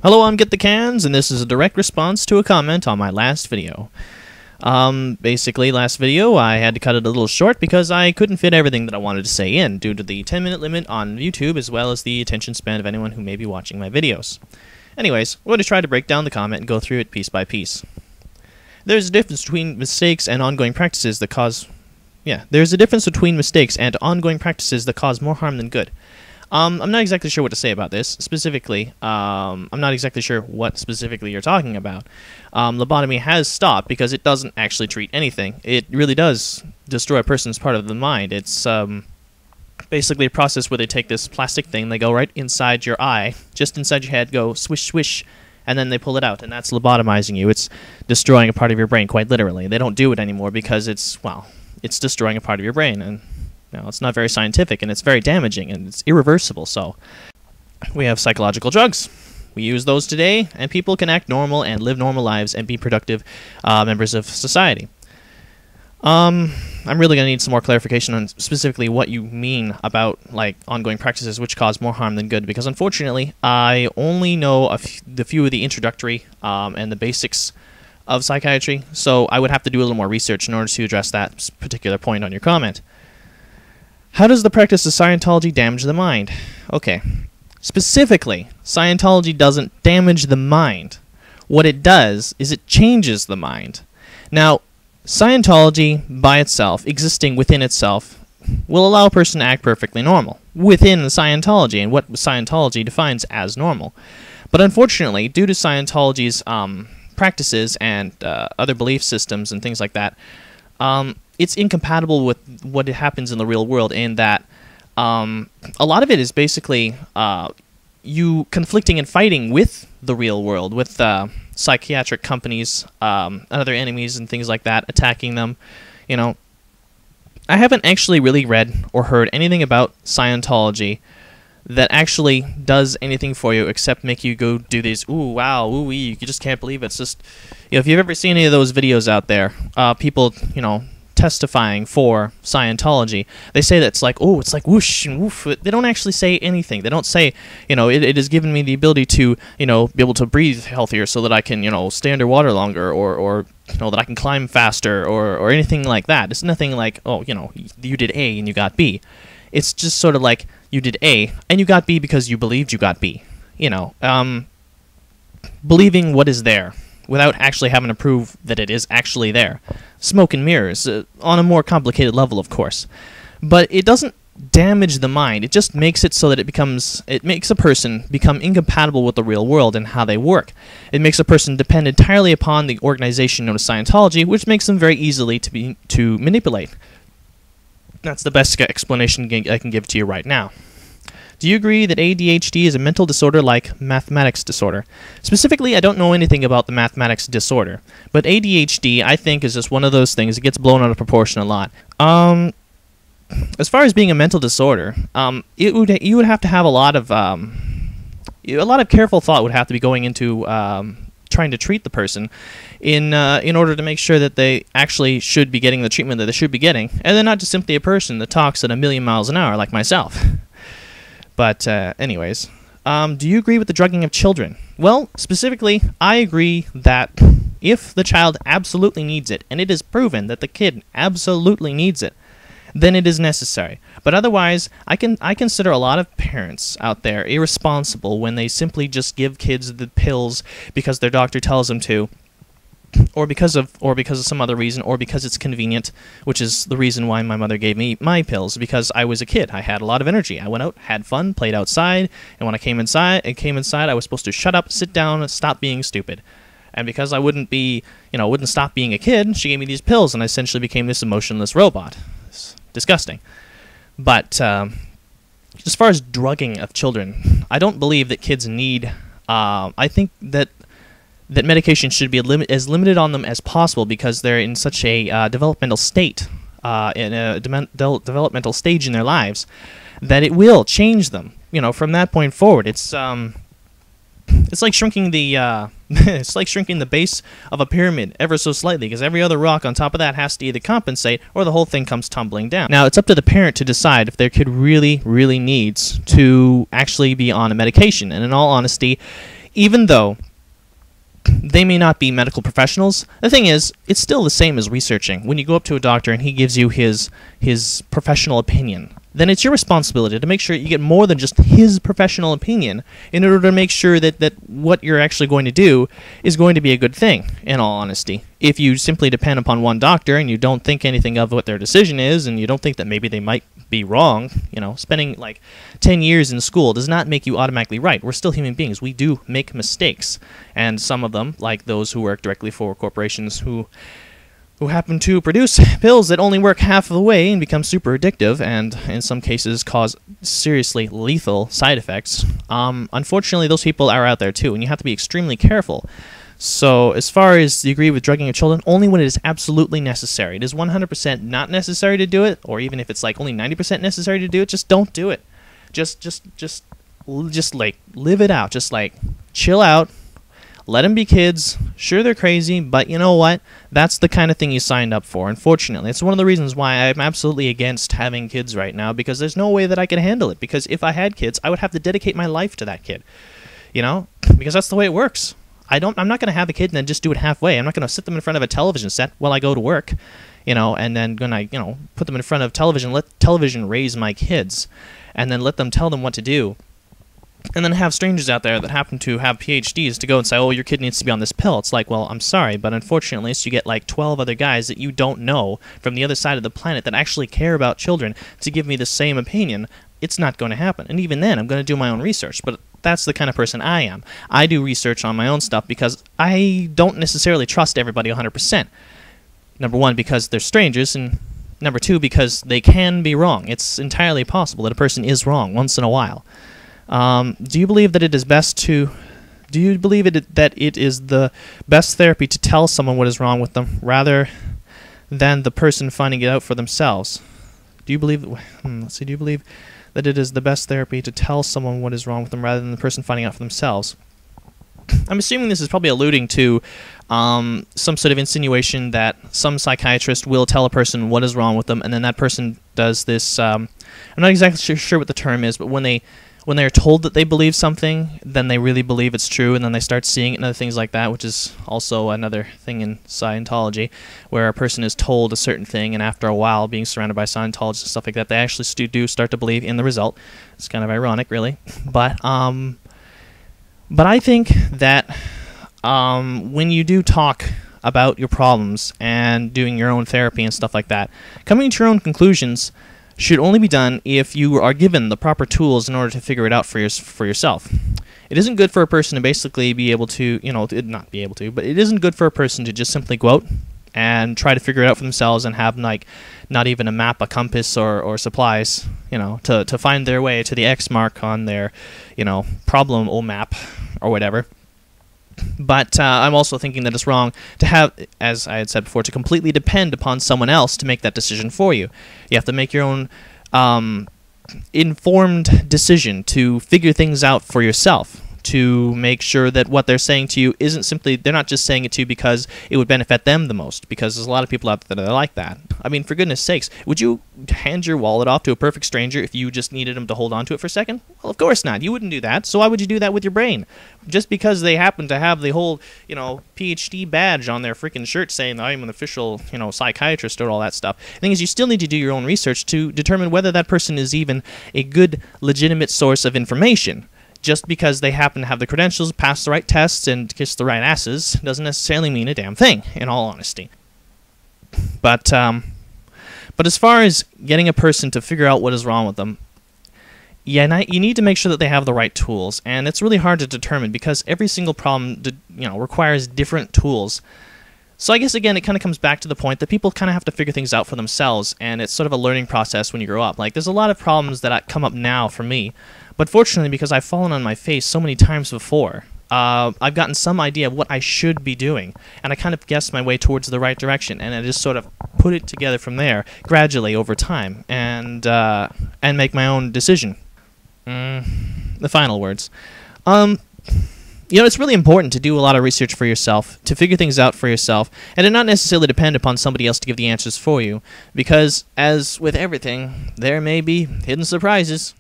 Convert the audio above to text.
Hello, I'm Get the Cans, and this is a direct response to a comment on my last video. Basically, last video, I had to cut it a little short because I couldn't fit everything that I wanted to say in due to the 10-minute limit on YouTube, as well as the attention span of anyone who may be watching my videos. Anyways, I'm going to try to break down the comment and go through it piece by piece. There's a difference between mistakes and ongoing practices that cause... there's a difference between mistakes and ongoing practices that cause more harm than good. I'm not exactly sure what to say about this. Specifically, I'm not exactly sure what specifically you're talking about. Lobotomy has stopped because it doesn't actually treat anything. It really does destroy a person's part of the mind. It's basically a process where they take this plastic thing, they go right inside your eye, just inside your head, go swish, swish, and then they pull it out, and that's lobotomizing you. It's destroying a part of your brain, quite literally. They don't do it anymore because it's destroying a part of your brain, and it's not very scientific, and it's very damaging, and it's irreversible. So we have psychological drugs. We use those today, and people can act normal and live normal lives and be productive members of society. I'm really going to need some more clarification on specifically what you mean about ongoing practices which cause more harm than good, because unfortunately I only know the few of the introductory and the basics of psychiatry, so I would have to do a little more research in order to address that particular point on your comment. How does the practice of Scientology damage the mind? Okay. Specifically, Scientology doesn't damage the mind. What it does is it changes the mind. Now, Scientology by itself, existing within itself, will allow a person to act perfectly normal within Scientology and what Scientology defines as normal. But unfortunately, due to Scientology's practices and other belief systems and things like that, it's incompatible with what happens in the real world, in that a lot of it is basically you conflicting and fighting with the real world, with psychiatric companies and other enemies and things like that, attacking them. I haven't actually really read or heard anything about Scientology that actually does anything for you except make you go do these, ooh, wow, ooh, wee, you just can't believe it. It's just, if you've ever seen any of those videos out there, people, testifying for Scientology, they say that it's like, oh, it's like whoosh and woof. They don't actually say anything. They don't say, it has given me the ability to, be able to breathe healthier so that I can, stay underwater longer, or that I can climb faster, or anything like that. It's nothing like, oh, you did A and you got B. It's just sort of like, you did A and you got B because you believed you got B. Believing what is there without actually having to prove that it is actually there. Smoke and mirrors, on a more complicated level, of course. But it doesn't damage the mind. It just makes it so that it makes a person become incompatible with the real world and how they work. It makes a person depend entirely upon the organization known as Scientology, which makes them very easily to manipulate. That's the best explanation I can give to you right now. Do you agree that ADHD is a mental disorder like mathematics disorder? Specifically, I don't know anything about the mathematics disorder, but ADHD, I think, is just one of those things that gets blown out of proportion a lot. As far as being a mental disorder, you would have to have a lot of careful thought would have to be going into trying to treat the person in order to make sure that they actually should be getting the treatment that they should be getting, and they're not just simply a person that talks at 1,000,000 miles an hour like myself. But anyways, do you agree with the drugging of children? Well, specifically, I agree that if the child absolutely needs it, and it is proven that the kid absolutely needs it, then it is necessary. But otherwise, I consider a lot of parents out there irresponsible when they simply just give kids the pills because their doctor tells them to, or because of some other reason, or because it's convenient, which is the reason why my mother gave me my pills, because I was a kid. I had a lot of energy. I went out, had fun, played outside, and when I came inside, I was supposed to shut up, sit down, stop being stupid. And because I wouldn't stop being a kid, she gave me these pills, and I essentially became this emotionless robot. It's disgusting. But as far as drugging of children, I don't believe that kids need... I think that medication should be as limited on them as possible because they're in such a developmental state, in a developmental stage in their lives, that it will change them. From that point forward, it's like shrinking the it's like shrinking the base of a pyramid ever so slightly, because every other rock on top of that has to either compensate or the whole thing comes tumbling down. Now, it's up to the parent to decide if their kid really needs to actually be on a medication, and in all honesty, even though they may not be medical professionals, the thing is, it's still the same as researching. When you go up to a doctor and he gives you his professional opinion, then it's your responsibility to make sure you get more than just his professional opinion in order to make sure that what you're actually going to do is going to be a good thing, in all honesty. If you simply depend upon one doctor and you don't think anything of what their decision is, and you don't think that maybe they might be wrong, spending like 10 years in school does not make you automatically right. We're still human beings. We do make mistakes. And some of them, like those who work directly for corporations who happen to produce pills that only work half of the way and become super addictive and in some cases cause seriously lethal side effects. Unfortunately, those people are out there too, and you have to be extremely careful. So as far as you agree with drugging your children, only when it is absolutely necessary. It is 100% not necessary to do it, or even if it's like only 90% necessary to do it, just don't do it. Just like live it out. Just like chill out. Let them be kids. Sure, they're crazy, but you know what? That's the kind of thing you signed up for, unfortunately. It's one of the reasons why I'm absolutely against having kids right now, because there's no way that I can handle it. Because if I had kids, I would have to dedicate my life to that kid. Because that's the way it works. I'm not going to have a kid and then just do it halfway. I'm not going to sit them in front of a television set while I go to work, and then when I, put them in front of television, let television raise my kids, and then let them tell them what to do. And then have strangers out there that happen to have PhDs to go and say, oh, your kid needs to be on this pill. It's like, well, I'm sorry, but unfortunately, you get like 12 other guys that you don't know from the other side of the planet that actually care about children to give me the same opinion. It's not going to happen. And even then, I'm going to do my own research. But that's the kind of person I am. I do research on my own stuff because I don't necessarily trust everybody 100%. Number one, because they're strangers, and number two, because they can be wrong. It's entirely possible that a person is wrong once in a while. Do you believe that it is best to... Do you believe that it is the best therapy to tell someone what is wrong with them rather than the person finding it out for themselves? Do you believe... do you believe that it is the best therapy to tell someone what is wrong with them rather than the person finding out for themselves? I'm assuming this is probably alluding to some sort of insinuation that some psychiatrist will tell a person what is wrong with them, and then that person does this... I'm not exactly sure what the term is, but when they're told that they believe something, then they really believe it's true, and then they start seeing it and other things like that, which is also another thing in Scientology, where a person is told a certain thing, and after a while, being surrounded by Scientologists and stuff like that, they actually do start to believe in the result. It's kind of ironic, really. But I think that when you do talk about your problems and doing your own therapy and stuff like that, coming to your own conclusions should only be done if you are given the proper tools in order to figure it out for yourself. It isn't good for a person to basically be able to, not be able to, but it isn't good for a person to just simply go out and try to figure it out for themselves and have like not even a map, a compass, or supplies, to find their way to the X mark on their, problem or map or whatever. But I'm also thinking that it's wrong to have, as I had said before, to completely depend upon someone else to make that decision for you. You have to make your own informed decision to figure things out for yourself, to make sure that what they're saying to you isn't simply, they're not just saying it to you because it would benefit them the most, because there's a lot of people out there that are like that. I mean, for goodness sakes, would you hand your wallet off to a perfect stranger if you just needed them to hold on to it for a second? Well, of course not. You wouldn't do that. So why would you do that with your brain? Just because they happen to have the whole, PhD badge on their freaking shirt saying I'm an official, psychiatrist or all that stuff. The thing is, you still need to do your own research to determine whether that person is even a good, legitimate source of information. Just because they happen to have the credentials, pass the right tests, and kiss the right asses doesn't necessarily mean a damn thing, in all honesty. But as far as getting a person to figure out what is wrong with them, yeah, you need to make sure that they have the right tools, and it's really hard to determine because every single problem, requires different tools. So I guess, again, it kind of comes back to the point that people kind of have to figure things out for themselves, and it's sort of a learning process when you grow up. Like, there's a lot of problems that come up now for me, but fortunately, because I've fallen on my face so many times before, I've gotten some idea of what I should be doing, and I kind of guessed my way towards the right direction, and I just sort of put it together from there, gradually over time, and make my own decision. The final words. It's really important to do a lot of research for yourself, to figure things out for yourself, and to not necessarily depend upon somebody else to give the answers for you, because, as with everything, there may be hidden surprises.